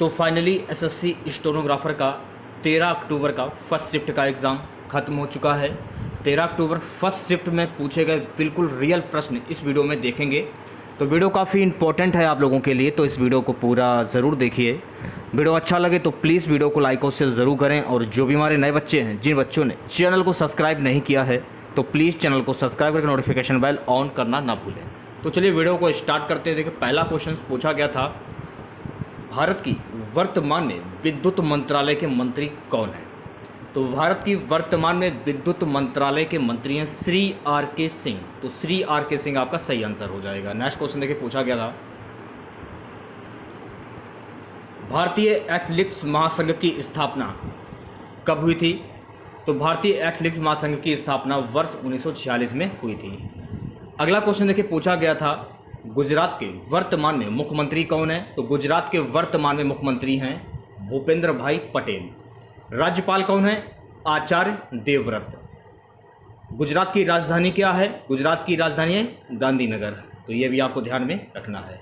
तो finally SSC stenographer का 13 अक्टूबर का फर्स्ट शिफ्ट का एग्ज़ाम ख़त्म हो चुका है। 13 अक्टूबर फर्स्ट शिफ्ट में पूछे गए बिल्कुल रियल प्रश्न इस वीडियो में देखेंगे। तो वीडियो काफ़ी इंपॉर्टेंट है आप लोगों के लिए, तो इस वीडियो को पूरा ज़रूर देखिए। वीडियो अच्छा लगे तो प्लीज़ वीडियो को लाइक और शेयर ज़रूर करें। और जो भी हमारे नए बच्चे हैं, जिन बच्चों ने चैनल को सब्सक्राइब नहीं किया है, तो प्लीज़ चैनल को सब्सक्राइब करके नोटिफिकेशन बेल ऑन करना ना भूलें। तो चलिए वीडियो को स्टार्ट करते हैं। देखिए, पहला क्वेश्चन पूछा गया था, भारत की वर्तमान में विद्युत मंत्रालय के मंत्री कौन हैं? तो भारत की वर्तमान में विद्युत मंत्रालय के मंत्री हैं श्री आर के सिंह। तो श्री आर के सिंह आपका सही आंसर हो जाएगा। नेक्स्ट क्वेश्चन देखिए, पूछा गया था, भारतीय एथलेटिक्स महासंघ की स्थापना कब हुई थी? तो भारतीय एथलेटिक्स महासंघ की स्थापना वर्ष 1946 में हुई थी। अगला क्वेश्चन देखिए, पूछा गया था, गुजरात के वर्तमान में मुख्यमंत्री कौन है? तो गुजरात के वर्तमान में मुख्यमंत्री हैं भूपेंद्र भाई पटेल। राज्यपाल कौन है? आचार्य देवव्रत। गुजरात की राजधानी क्या है? गुजरात की राजधानी है गांधीनगर। तो ये भी आपको ध्यान में रखना है।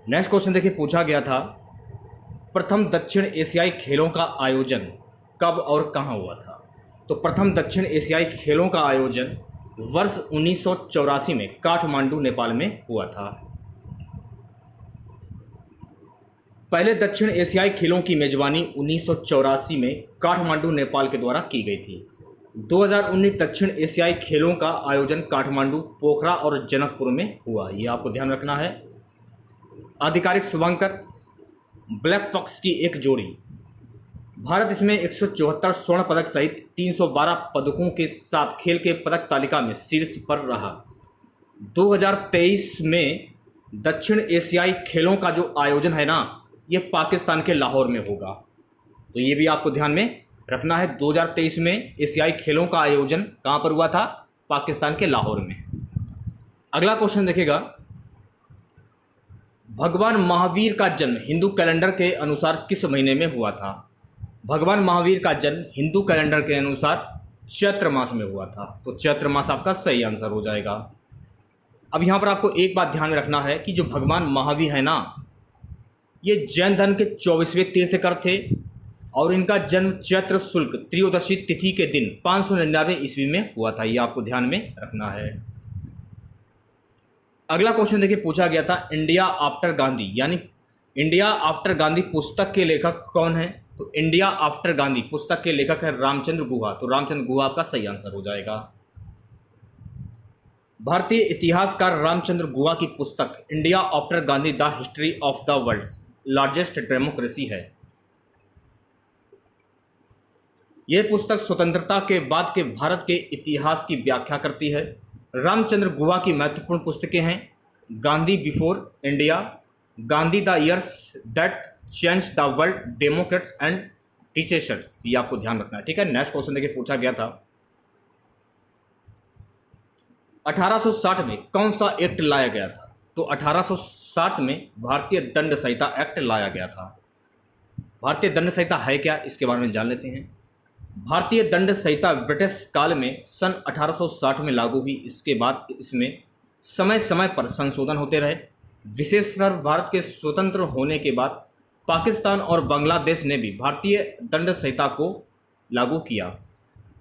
नेक्स्ट क्वेश्चन देखिए, पूछा गया था, प्रथम दक्षिण एशियाई खेलों का आयोजन कब और कहां हुआ था? तो प्रथम दक्षिण एशियाई खेलों का आयोजन वर्ष 1984 में काठमांडू नेपाल में हुआ था। पहले दक्षिण एशियाई खेलों की मेजबानी 1984 में काठमांडू नेपाल के द्वारा की गई थी। 2019 दक्षिण एशियाई खेलों का आयोजन काठमांडू, पोखरा और जनकपुर में हुआ। ये आपको ध्यान रखना है। आधिकारिक शुभांकर ब्लैक फॉक्स की एक जोड़ी। भारत इसमें 174 स्वर्ण पदक सहित 312 पदकों के साथ खेल के पदक तालिका में शीर्ष पर रहा। 2023 में दक्षिण एशियाई खेलों का जो आयोजन है ना, ये पाकिस्तान के लाहौर में होगा। तो ये भी आपको ध्यान में रखना है। 2023 में एशियाई खेलों का आयोजन कहाँ पर हुआ था? पाकिस्तान के लाहौर में। अगला क्वेश्चन देखिएगा, भगवान महावीर का जन्म हिंदू कैलेंडर के अनुसार किस महीने में हुआ था? भगवान महावीर का जन्म हिंदू कैलेंडर के अनुसार चैत्र मास में हुआ था। तो चैत्र मास आपका सही आंसर हो जाएगा। अब यहाँ पर आपको एक बात ध्यान में रखना है कि जो भगवान महावीर है ना, ये जैन धर्म के 24वें तीर्थकर थे और इनका जन्म चैत्र शुक्ल त्रयोदशी तिथि के दिन 599 ईस्वी में हुआ था। ये आपको ध्यान में रखना है। अगला क्वेश्चन देखिए, पूछा गया था, इंडिया आफ्टर गांधी यानी इंडिया आफ्टर गांधी पुस्तक के लेखक कौन है? तो इंडिया आफ्टर गांधी पुस्तक के लेखक है रामचंद्र गुहा। तो रामचंद्र गुहा आपका सही आंसर हो जाएगा। भारतीय इतिहासकार रामचंद्र गुहा की पुस्तक India after Gandhi the history of the world's largest democracy है। यह पुस्तक स्वतंत्रता के बाद के भारत के इतिहास की व्याख्या करती है। रामचंद्र गुहा की महत्वपूर्ण पुस्तकें हैं Gandhi before India, Gandhi the years that change the world, Democrats and teachers. ये आपको ध्यान रखना है, ठीक है। नेक्स्ट क्वेश्चन देखिए, पूछा गया था, 1860 में कौन सा एक्ट लाया गया था? तो 1860 में भारतीय दंड संहिता एक्ट लाया गया था। भारतीय दंड संहिता है क्या, इसके बारे में जान लेते हैं। भारतीय दंड संहिता ब्रिटिश काल में सन 1860 में लागू हुई। इसके बाद इसमें समय समय पर संशोधन होते रहे। विशेषकर भारत के स्वतंत्र होने के बाद पाकिस्तान और बांग्लादेश ने भी भारतीय दंड संहिता को लागू किया।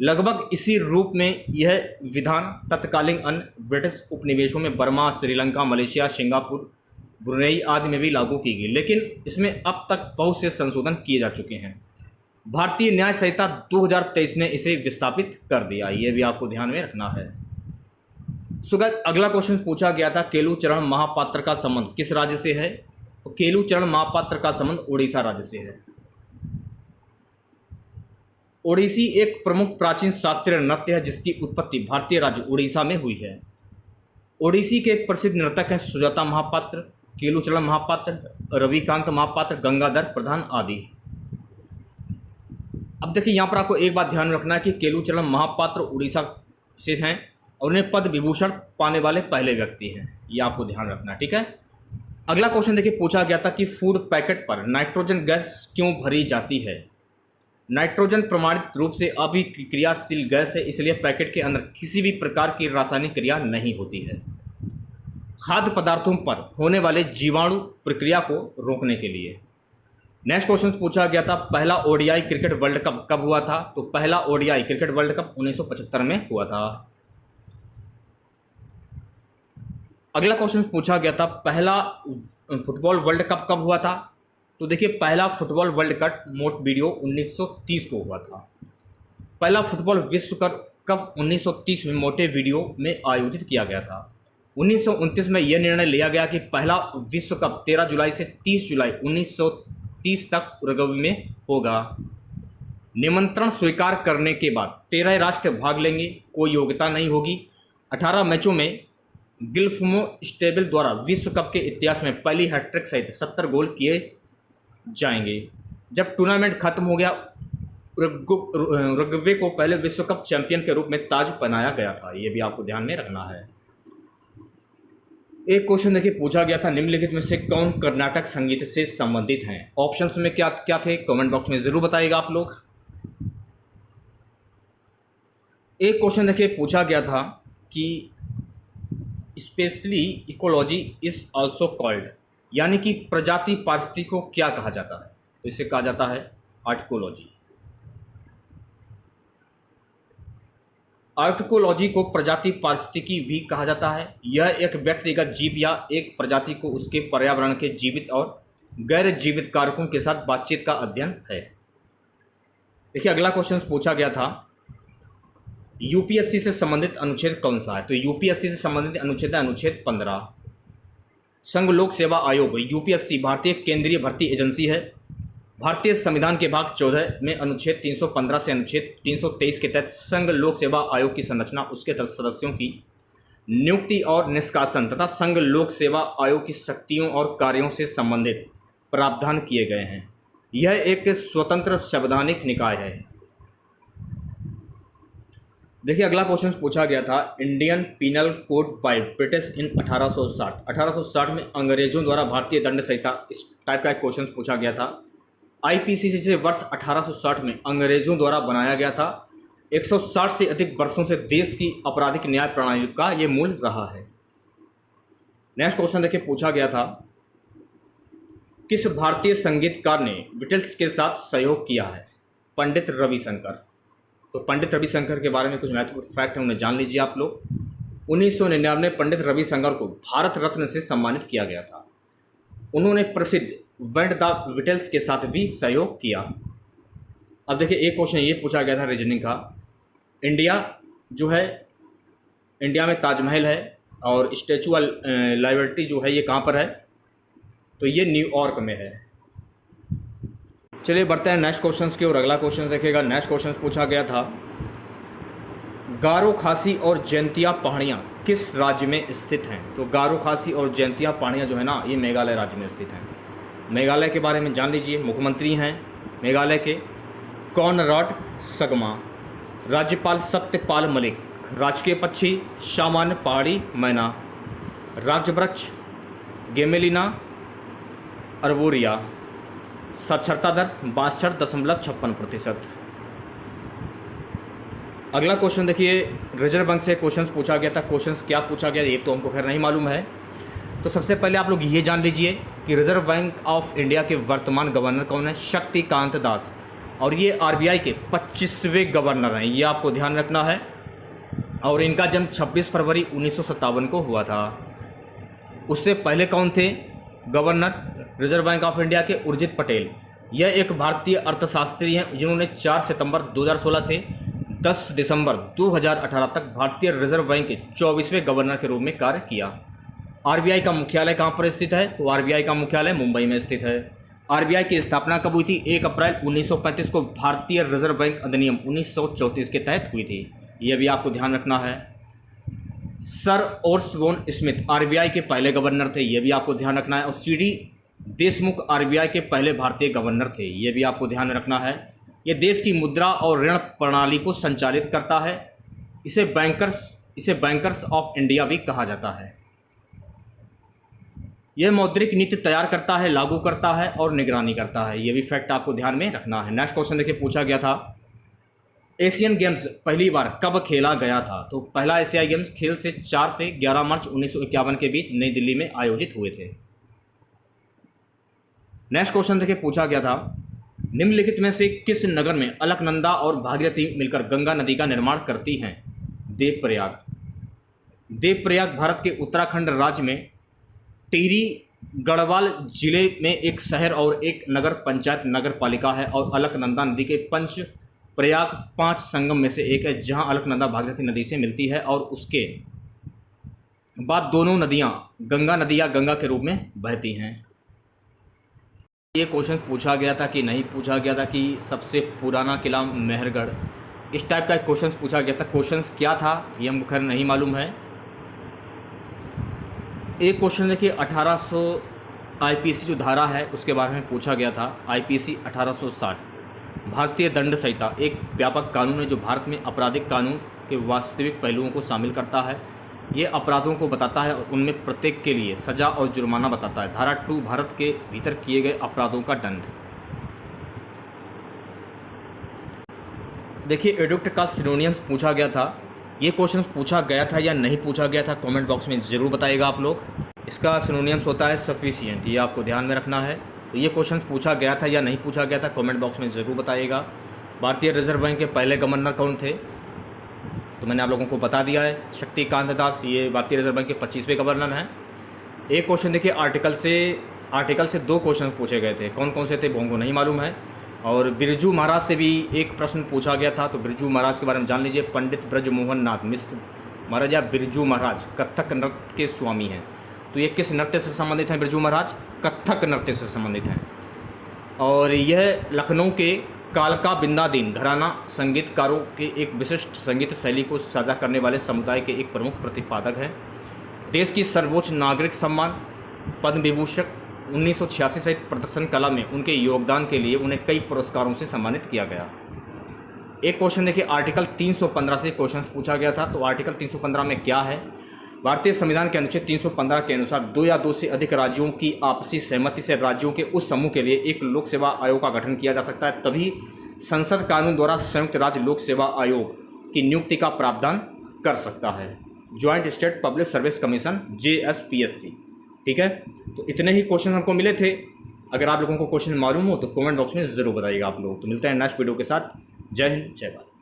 लगभग इसी रूप में यह विधान तत्कालीन अन्य ब्रिटिश उपनिवेशों में Burma, Sri Lanka, Malaysia, Singapore, Brunei आदि में भी लागू की गई, लेकिन इसमें अब तक बहुत से संशोधन किए जा चुके हैं। भारतीय न्याय संहिता 2023 ने इसे विस्थापित कर दिया। ये भी आपको ध्यान में रखना है। अगला क्वेश्चन पूछा गया था, केलुचरण महापात्र का संबंध किस राज्य से है? तो केलुचरण महापात्र का संबंध उड़ीसा राज्य से है। ओडिसी एक प्रमुख प्राचीन शास्त्रीय नृत्य है जिसकी उत्पत्ति भारतीय राज्य उड़ीसा में हुई है। ओडिसी के प्रसिद्ध नर्तक हैं सुजाता महापात्र, केलुचरण महापात्र, रविकांत महापात्र, गंगाधर प्रधान आदि। अब देखिए, यहाँ पर आपको एक बात ध्यान रखना है कि केलुचरण महापात्र उड़ीसा से हैं और उन्हें पद्म विभूषण पाने वाले पहले व्यक्ति हैं। ये आपको ध्यान रखना है, ठीक है। अगला क्वेश्चन देखिए, पूछा गया था कि फूड पैकेट पर नाइट्रोजन गैस क्यों भरी जाती है? नाइट्रोजन प्रमाणित रूप से अभिक्रियाशील गैस है, इसलिए पैकेट के अंदर किसी भी प्रकार की रासायनिक क्रिया नहीं होती है। खाद्य पदार्थों पर होने वाले जीवाणु प्रक्रिया को रोकने के लिए। नेक्स्ट क्वेश्चन पूछा गया था पहला ओडीआई क्रिकेट वर्ल्ड कप कब हुआ था? तो पहला ओडीआई क्रिकेट वर्ल्ड कप 1975 में हुआ था। अगला क्वेश्चन पूछा गया था पहला फुटबॉल वर्ल्ड कप कब हुआ था? तो देखिए पहला फुटबॉल वर्ल्ड कप मोंटेवीडियो 1930 को हुआ था। पहला फुटबॉल विश्व कप 1930 में मोंटेवीडियो में आयोजित किया गया था। 1929 में यह निर्णय लिया गया कि पहला विश्व कप 13 जुलाई से 30 जुलाई 1930 तक उरुग्वे में होगा। निमंत्रण स्वीकार करने के बाद 13 राष्ट्र भाग लेंगे, कोई योग्यता नहीं होगी। 18 मैचों में गिल्फर्मो स्टेबल द्वारा विश्व कप के इतिहास में पहली हैट्रिक सहित 70 गोल किए जाएंगे। जब टूर्नामेंट खत्म हो गया, उरुग्वे को पहले विश्व कप चैंपियन के रूप में ताज पहनाया गया था। ये भी आपको ध्यान में रखना है। एक क्वेश्चन देखिए पूछा गया था निम्नलिखित में से कौन कर्नाटक संगीत से संबंधित हैं? ऑप्शंस में क्या क्या थे कमेंट बॉक्स में जरूर बताइएगा आप लोग। एक क्वेश्चन देखिए पूछा गया था कि specially ecology is also called, यानी कि प्रजाति पारिस्थितिकी को क्या कहा जाता है? तो इसे कहा जाता है आर्टिकोलॉजी। आर्टिकोलॉजी को प्रजाति पारिस्थितिकी भी कहा जाता है। यह एक व्यक्तिगत जीव या एक प्रजाति को उसके पर्यावरण के जीवित और गैर जीवित कारकों के साथ बातचीत का अध्ययन है। देखिए अगला क्वेश्चन पूछा गया था यूपीएससी से संबंधित अनुच्छेद कौन सा है? तो यूपीएससी से संबंधित अनुच्छेद है अनुच्छेद 15। संघ लोक सेवा आयोग यूपीएससी भारतीय केंद्रीय भर्ती एजेंसी है। भारतीय संविधान के भाग 14 में अनुच्छेद 315 से अनुच्छेद 323 के तहत संघ लोक सेवा आयोग की संरचना, उसके सदस्यों की नियुक्ति और निष्कासन तथा संघ लोक सेवा आयोग की शक्तियों और कार्यों से संबंधित प्रावधान किए गए हैं। यह एक स्वतंत्र संवैधानिक निकाय है। देखिए अगला क्वेश्चन पूछा गया था Indian penal code by British in 1860। 1860 में अंग्रेजों द्वारा भारतीय दंड संहिता, इस टाइप का एक क्वेश्चन पूछा गया था। आईपीसी से वर्ष 1860 में अंग्रेजों द्वारा बनाया गया था। 160 से अधिक वर्षों से देश की आपराधिक न्याय प्रणाली का ये मूल रहा है। नेक्स्ट क्वेश्चन देखिए पूछा गया था किस भारतीय संगीतकार ने बीटल्स के साथ सहयोग किया है? पंडित रविशंकर। तो पंडित रविशंकर के बारे में कुछ महत्वपूर्ण फैक्ट है, उन्हें जान लीजिए आप लोग। 1999 में पंडित रविशंकर को भारत रत्न से सम्मानित किया गया था। उन्होंने प्रसिद्ध बैंड द बीटल्स के साथ भी सहयोग किया। अब देखिए एक क्वेश्चन ये पूछा गया था रीजनिंग का, इंडिया जो है, इंडिया में ताजमहल है और स्टैचू ऑफ लिबर्टी जो है ये कहाँ पर है? तो ये न्यूयॉर्क में है। चलिए बढ़ते हैं नेक्स्ट क्वेश्चन की ओर। अगला क्वेश्चन देखिएगा। नेक्स्ट क्वेश्चन पूछा गया था गारो खासी और जयंतिया पहाड़ियाँ किस राज्य में स्थित हैं? तो गारो खासी और जयंतिया पहाड़ियाँ जो है ना ये मेघालय राज्य में स्थित हैं। मेघालय के बारे में जान लीजिए। मुख्यमंत्री हैं मेघालय के कॉनराड संगमा, राज्यपाल सत्यपाल मलिक, राजकीय पक्षी सामान्य पहाड़ी मैना, राज्य वृक्ष गेमेलिना अर्बोरिया, साक्षरता दर 62.56%। अगला क्वेश्चन देखिए रिजर्व बैंक से क्वेश्चन पूछा गया था। क्वेश्चन क्या पूछा गया ये तो हमको खैर नहीं मालूम है। तो सबसे पहले आप लोग ये जान लीजिए कि रिजर्व बैंक ऑफ इंडिया के वर्तमान गवर्नर कौन है? शक्तिकांत दास, और ये आरबीआई के 25वें गवर्नर हैं, ये आपको ध्यान रखना है। और इनका जन्म 26 फरवरी 1957 को हुआ था। उससे पहले कौन थे governor reserve bank of India के? उर्जित पटेल। यह एक भारतीय अर्थशास्त्री हैं जिन्होंने 4 सितंबर 2016 से 10 दिसंबर 2018 तक भारतीय रिजर्व बैंक के 24वें गवर्नर के रूप में कार्य किया। आरबीआई का मुख्यालय कहाँ पर स्थित है? तो आरबीआई का मुख्यालय मुंबई में स्थित है। आरबीआई की स्थापना कब हुई थी? 1 अप्रैल 1935 को भारतीय रिजर्व बैंक अधिनियम 1934 के तहत हुई थी। यह भी आपको ध्यान रखना है। सर ओसबोर्न स्मिथ आरबीआई के पहले गवर्नर थे, यह भी आपको ध्यान रखना है। और सीडी देशमुख आरबीआई के पहले भारतीय गवर्नर थे, यह भी आपको ध्यान रखना है। यह देश की मुद्रा और ऋण प्रणाली को संचालित करता है। इसे बैंकर्स ऑफ इंडिया भी कहा जाता है। यह मौद्रिक नीति तैयार करता है, लागू करता है और निगरानी करता है। यह भी फैक्ट आपको ध्यान में रखना है। नेक्स्ट क्वेश्चन देखिए पूछा गया था एशियन गेम्स पहली बार कब खेला गया था? तो पहला एशियाई गेम्स खेल से 4 से 11 मार्च 1951 के बीच नई दिल्ली में आयोजित हुए थे। नेक्स्ट क्वेश्चन देखिए पूछा गया था, निम्नलिखित में से किस नगर में अलकनंदा और भागीरथी मिलकर गंगा नदी का निर्माण करती हैं? देवप्रयाग। देवप्रयाग भारत के उत्तराखंड राज्य में टिहरी गढ़वाल जिले में एक शहर और एक नगर पंचायत नगर पालिका है और अलकनंदा नदी के पंच प्रयाग 5 संगम में से एक है, जहां अलकनंदा भागीरथी नदी से मिलती है और उसके बाद दोनों नदियां गंगा नदी या गंगा के रूप में बहती हैं। ये क्वेश्चन पूछा गया था कि नहीं पूछा गया था कि सबसे पुराना किला मेहरगढ़, इस टाइप का क्वेश्चन पूछा गया था। क्वेश्चन क्या था ये हमको खैर नहीं मालूम है। एक क्वेश्चन देखिए 1800 आईपीसी जो धारा है उसके बारे में पूछा गया था। आईपीसी 1860 भारतीय दंड संहिता एक व्यापक कानून है जो भारत में आपराधिक कानून के वास्तविक पहलुओं को शामिल करता है। ये अपराधों को बताता है और उनमें प्रत्येक के लिए सजा और जुर्माना बताता है। धारा 2 भारत के भीतर किए गए अपराधों का दंड। देखिए एडुक्ट का सिनोनिम्स पूछा गया था। ये क्वेश्चन पूछा गया था या नहीं पूछा गया था कमेंट बॉक्स में ज़रूर बताइएगा आप लोग। इसका सिनोनिम्स होता है सफिशिएंट, ये आपको ध्यान में रखना है। तो ये क्वेश्चन पूछा गया था या नहीं पूछा गया था कमेंट बॉक्स में ज़रूर बताइएगा। भारतीय रिजर्व बैंक के पहले गवर्नर कौन थे? तो मैंने आप लोगों को बता दिया है, शक्तिकांत दास, ये भारतीय रिजर्व बैंक के 25वें गवर्नर हैं। एक क्वेश्चन देखिए आर्टिकल से 2 क्वेश्चन पूछे गए थे, कौन कौन से थे वो हमको नहीं मालूम है। और बिरजू महाराज से भी एक प्रश्न पूछा गया था, तो बिरजू महाराज के बारे में जान लीजिए। पंडित ब्रजमोहन नाथ मिश्र महाराज या बिरजू महाराज कथक नृत्य के स्वामी हैं। तो ये किस नृत्य से संबंधित हैं बिरजू महाराज? कथक नृत्य से संबंधित हैं। और यह लखनऊ के कालका बिंदादीन घराना संगीतकारों के एक विशिष्ट संगीत शैली को साझा करने वाले समुदाय के एक प्रमुख प्रतिपादक हैं। देश की सर्वोच्च नागरिक सम्मान पद्म विभूषण 1986 सहित प्रदर्शन कला में उनके योगदान के लिए उन्हें कई पुरस्कारों से सम्मानित किया गया। एक क्वेश्चन देखिए आर्टिकल 315 से क्वेश्चन पूछा गया था। तो आर्टिकल 315 में क्या है? भारतीय संविधान के अनुच्छेद 315 के अनुसार 2 या 2 से अधिक राज्यों की आपसी सहमति से राज्यों के उस समूह के लिए एक लोक सेवा आयोग का गठन किया जा सकता है, तभी संसद कानून द्वारा संयुक्त राज्य लोक सेवा आयोग की नियुक्ति का प्रावधान कर सकता है। Joint state public service commission JSPSC। ठीक है, तो इतने ही क्वेश्चन हमको मिले थे। अगर आप लोगों को क्वेश्चन मालूम हो तो कमेंट बॉक्स में ज़रूर बताइएगा आप लोग। तो मिलते हैं नेक्स्ट वीडियो के साथ। जय हिंद, जय भारत।